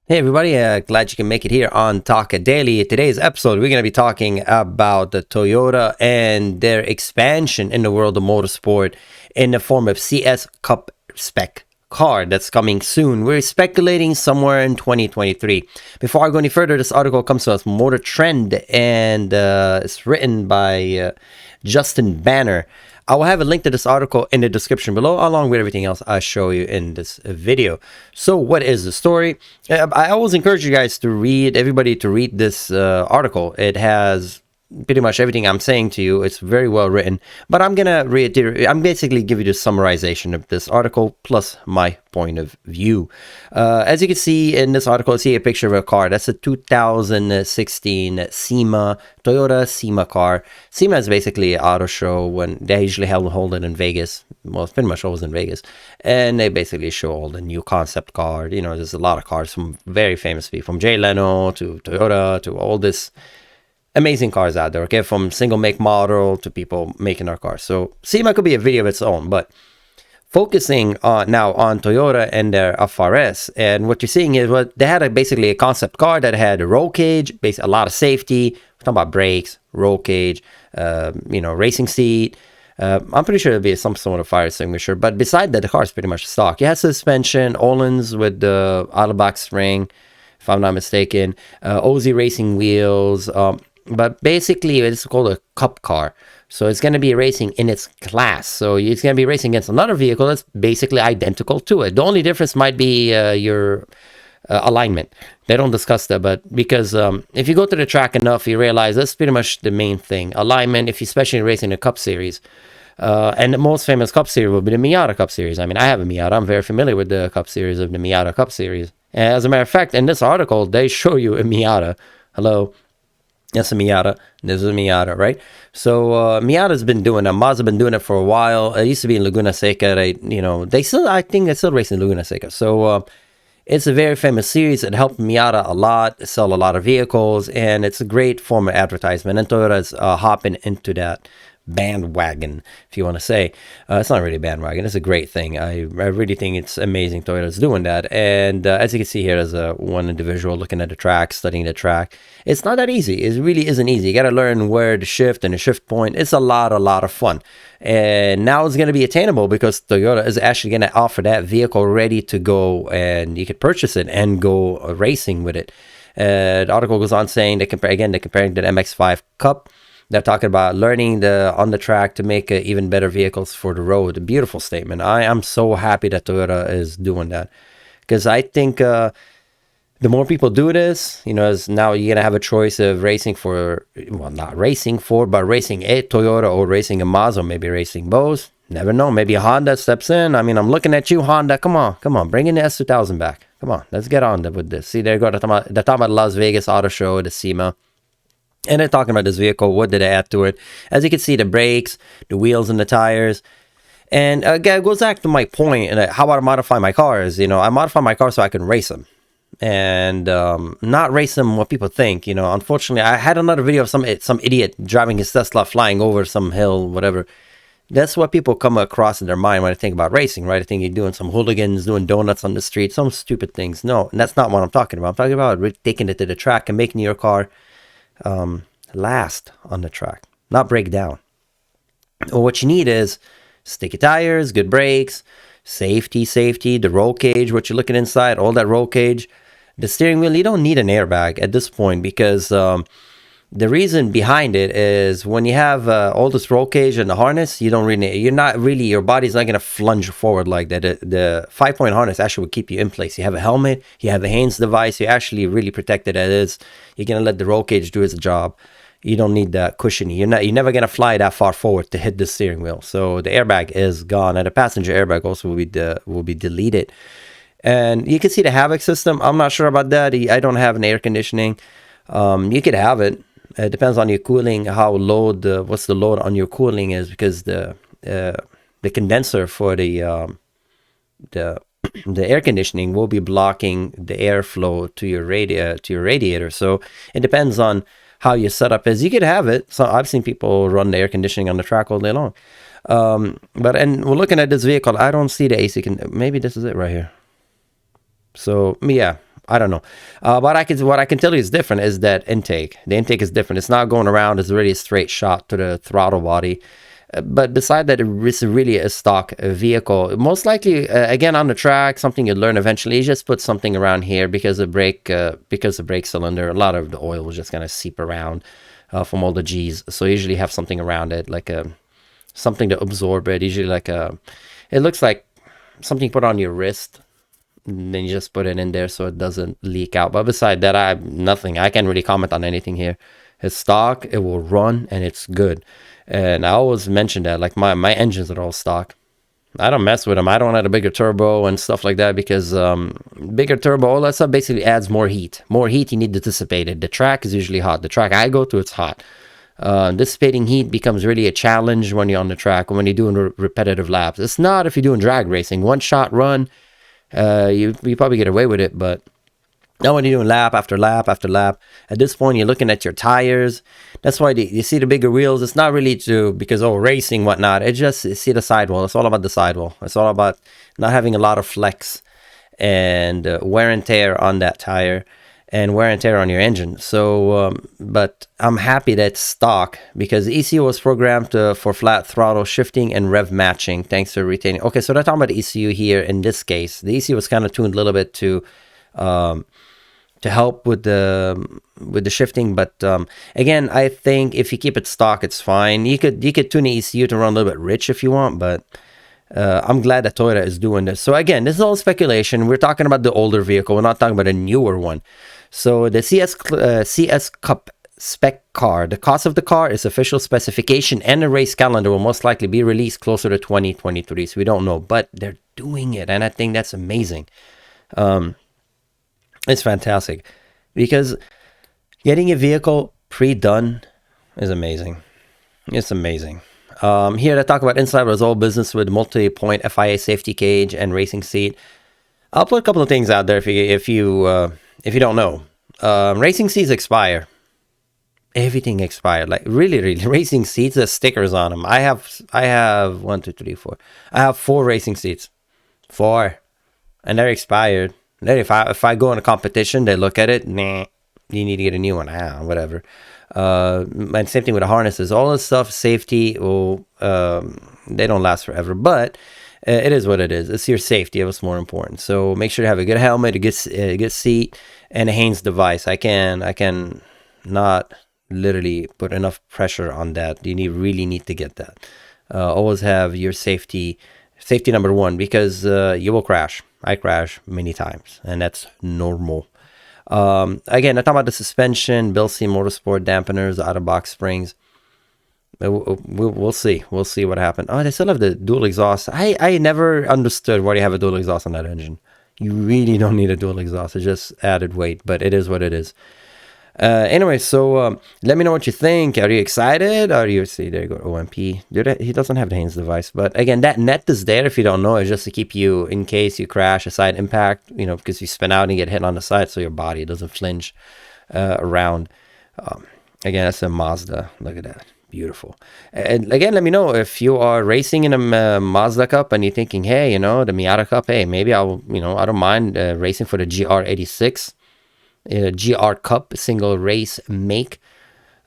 Hey everybody, glad you can make it here on Talk Daily. Today's episode, we're going to be talking about the Toyota and their expansion in the world of motorsport in the form of CS Cup spec car that's coming soon. We're speculating somewhere in 2023. Before I go any further, this article comes to us from Motor Trend and it's written by Justin Banner. I will have a link to this article in the description below, along with everything else I show you in this video. So what is the story? I always encourage you guys to read, everybody to read this article. It has pretty much everything I'm saying to you. It's very well written, but I'm gonna reiterate. I'm basically give you the summarization of this article plus my point of view. As you can see in this article, I see a picture of a car. That's a 2016 SEMA Toyota SEMA car. SEMA is basically an auto show when they usually hold it in Vegas. Well, it's pretty much always in Vegas, and they basically show all the new concept cars. You know, there's a lot of cars from very famous people, from Jay Leno to Toyota to all this amazing cars out there, okay, from single make model to people making our cars. So SEMA could be a video of its own, but focusing on now on Toyota and their FRS, and what you're seeing is what they had basically a concept car that had a roll cage, a lot of safety. We're talking about brakes, roll cage, racing seat. I'm pretty sure it'll be some sort of fire extinguisher, but beside that, the car is pretty much stock. It has suspension, Öhlins with the out-of-box spring, if I'm not mistaken, OZ racing wheels. But basically, it's called a cup car. So it's going to be racing in its class. So it's going to be racing against another vehicle that's basically identical to it. The only difference might be your alignment. They don't discuss that, but because if you go to the track enough, you realize that's pretty much the main thing. Alignment, if you're especially racing the Cup Series. And the most famous Cup Series will be the Miata Cup Series. I mean, I have a Miata. I'm very familiar with the Cup Series of the Miata Cup Series. And as a matter of fact, in this article, they show you a Miata. Hello. That's a Miata. This is a Miata, right? So Miata's been doing it. Mazda been doing it for a while. It used to be in Laguna Seca. I think they're still racing Laguna Seca. So it's a very famous series. It helped Miata a lot, sell a lot of vehicles, and it's a great form of advertisement. And Toyota's hopping into that bandwagon, if you want to say. It's not really a bandwagon. It's a great thing. I really think it's amazing Toyota's doing that. And as you can see here, there's one individual looking at the track, studying the track. It's not that easy. It really isn't easy. You got to learn where to shift and the shift point. It's a lot of fun. And now it's going to be attainable because Toyota is actually going to offer that vehicle ready to go, and you could purchase it and go racing with it. The article goes on saying they're comparing to the MX-5 Cup. They're talking about learning on the track to make even better vehicles for the road. A beautiful statement. I am so happy that Toyota is doing that, because I think the more people do this, as now you're gonna have a choice of racing for, well, not racing for, but racing a Toyota or racing a Mazda, maybe racing both. Never know. Maybe a Honda steps in. I mean, I'm looking at you, Honda. Come on, bring in the S2000 back. Come on, let's get on with this. See, they're talking about Las Vegas Auto Show, the SEMA. And they're talking about this vehicle. What did they add to it? As you can see, the brakes, the wheels, and the tires. And it goes back to my point and how I modify my cars. I modify my cars so I can race them, and not race them what people think. Unfortunately, I had another video of some idiot driving his Tesla flying over some hill, whatever. That's what people come across in their mind when I think about racing, right? I think you're doing some hooligans, doing donuts on the street, some stupid things. No, that's not what I'm talking about. I'm talking about taking it to the track and making your car last on the track, not break down. What you need is sticky tires, good brakes, safety, the roll cage, what you're looking inside, all that roll cage. The steering wheel, you don't need an airbag at this point, because the reason behind it is when you have all this roll cage and the harness, your body's not going to flunge forward like that. The 5-point harness actually will keep you in place. You have a helmet, you have a hands device, you're actually really protected as is. You're going to let the roll cage do its job. You don't need that cushioning. You're never going to fly that far forward to hit the steering wheel. So the airbag is gone, and the passenger airbag also will be deleted. And you can see the Havoc system. I'm not sure about that. I don't have an air conditioning. You could have it. It depends on your cooling, what's the load on your cooling is, because the condenser for the air conditioning will be blocking the airflow to your radiator. So it depends on how your setup is. You could have it. So I've seen people run the air conditioning on the track all day long. But we're looking at this vehicle. I don't see the AC. Maybe this is it right here. So yeah, I don't know. But what I can tell you is different is that intake. The intake is different. It's not going around. It's really a straight shot to the throttle body. But beside that, it's really a stock vehicle. Most likely, again, on the track, something you'd learn eventually. You just put something around here because the brake cylinder, a lot of the oil was just going to seep around from all the G's. So you usually have something around it, like something to absorb it. Usually it looks like something you put on your wrist. Then you just put it in there so it doesn't leak out. But beside that, nothing. I can't really comment on anything here. It's stock, it will run, and it's good. And I always mention that, like my engines are all stock. I don't mess with them. I don't add a bigger turbo and stuff like that because bigger turbo, all that stuff basically adds more heat. More heat, you need to dissipate it. The track is usually hot. The track I go to, it's hot. Dissipating heat becomes really a challenge when you're on the track, when you're doing repetitive laps. It's not if you're doing drag racing. One shot run, you probably get away with it, but now when you're doing lap after lap after lap, at this point you're looking at your tires. That's why you see the bigger wheels. It's not really because racing, whatnot. It's just, you see the sidewall. It's all about the sidewall. It's all about not having a lot of flex and wear and tear on that tire and wear and tear on your engine. So, but I'm happy that it's stock because the ECU was programmed for flat throttle shifting and rev matching thanks to retaining. Okay, so they're talking about the ECU here in this case. The ECU was kind of tuned a little bit to help with the shifting, but again, I think if you keep it stock, it's fine. You could tune the ECU to run a little bit rich if you want, but I'm glad that Toyota is doing this. So again, this is all speculation. We're talking about the older vehicle. We're not talking about a newer one. So the CS Cup spec car, the cost of the car is official specification, and the race calendar will most likely be released closer to 2023. So we don't know, but they're doing it, and I think that's amazing. It's fantastic because getting a vehicle pre-done is amazing. It's amazing. Here to talk about inside was all business with multi-point FIA safety cage and racing seat. I'll put a couple of things out there if you don't know. Racing seats expire. Everything expired. Like really, racing seats, there's stickers on them. I have 1, 2, 3, 4. I have 4 racing seats. 4. And they're expired. Then if I go in a competition, they look at it, nah, you need to get a new one, whatever. And same thing with the harnesses. All this stuff, safety, they don't last forever. But it is what it is. It's your safety. What's more important. So make sure you have a good helmet, a good seat, and a Haynes device. I can not literally put enough pressure on that. You really need to get that. Always have your safety number one because you will crash. I crash many times, and that's normal. Again, I talk about the suspension, Bilstein Motorsport dampeners, out-of-box springs. We'll see. We'll see what happened. Oh, they still have the dual exhaust. I never understood why you have a dual exhaust on that engine. You really don't need a dual exhaust. It's just added weight, but it is what it is. Anyway, so let me know what you think. Are you excited? There you go, OMP. He doesn't have the Haynes device, but again, that net is there. If you don't know, it's just to keep you, in case you crash, a side impact, because you spin out and get hit on the side, so your body doesn't flinch around. Again, that's a Mazda. Look at that. Beautiful. And again, let me know if you are racing in a Mazda Cup and you're thinking, hey, the Miata Cup, hey, maybe I don't mind racing for the GR86. GR Cup single race make.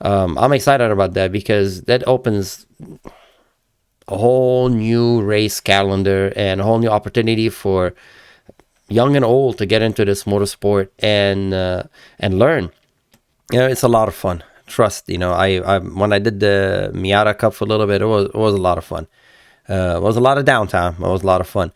I'm excited about that because that opens a whole new race calendar and a whole new opportunity for young and old to get into this motorsport and learn. It's a lot of fun. Trust, I when I did the Miata Cup for a little bit, it was a lot of fun. It was a lot of downtime. It was a lot of fun.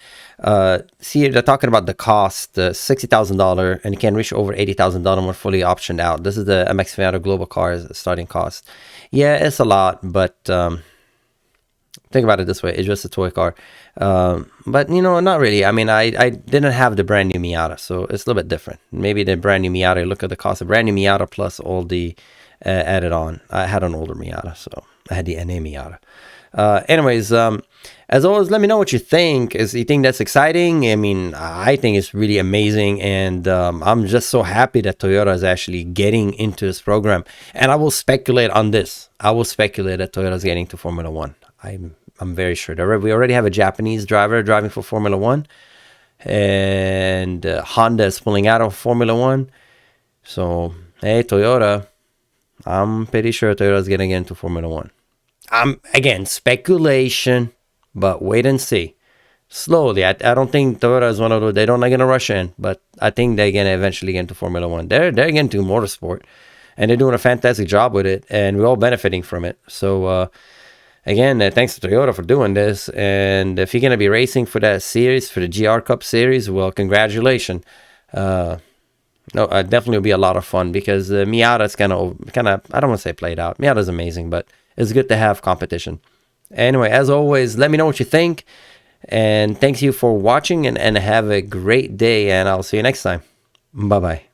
See, they're talking about the cost, $60,000, and it can reach over $80,000 when fully optioned out. This is the MX Miata Global Cars starting cost. Yeah, it's a lot, but think about it this way: it's just a toy car. But not really. I mean, I didn't have the brand new Miata, so it's a little bit different. Maybe the brand new Miata. Look at the cost of brand new Miata plus all the added on. I had an older Miata, so I had the NA Miata. Anyways, as always, let me know what you think. You think that's exciting? I mean, I think it's really amazing, and I'm just so happy that Toyota is actually getting into this program. And I will speculate on this. I will speculate that Toyota is getting to Formula One. I'm very sure. We already have a Japanese driver driving for Formula One. and Honda is pulling out of Formula One. So, hey, Toyota, I'm pretty sure Toyota's going to get into Formula One. Again, speculation, but wait and see. Slowly. I don't think Toyota is one of those. They're not going to rush in, but I think they're going to eventually get into Formula One. They're getting into motorsport, and they're doing a fantastic job with it, and we're all benefiting from it. So, again, thanks to Toyota for doing this. And if you're going to be racing for that series, for the GR Cup series, well, congratulations. No, definitely will be a lot of fun because Miata's kind of, I don't want to say played out. Miata's amazing, but it's good to have competition. Anyway, as always, let me know what you think. And thanks you for watching, and have a great day. And I'll see you next time. Bye-bye.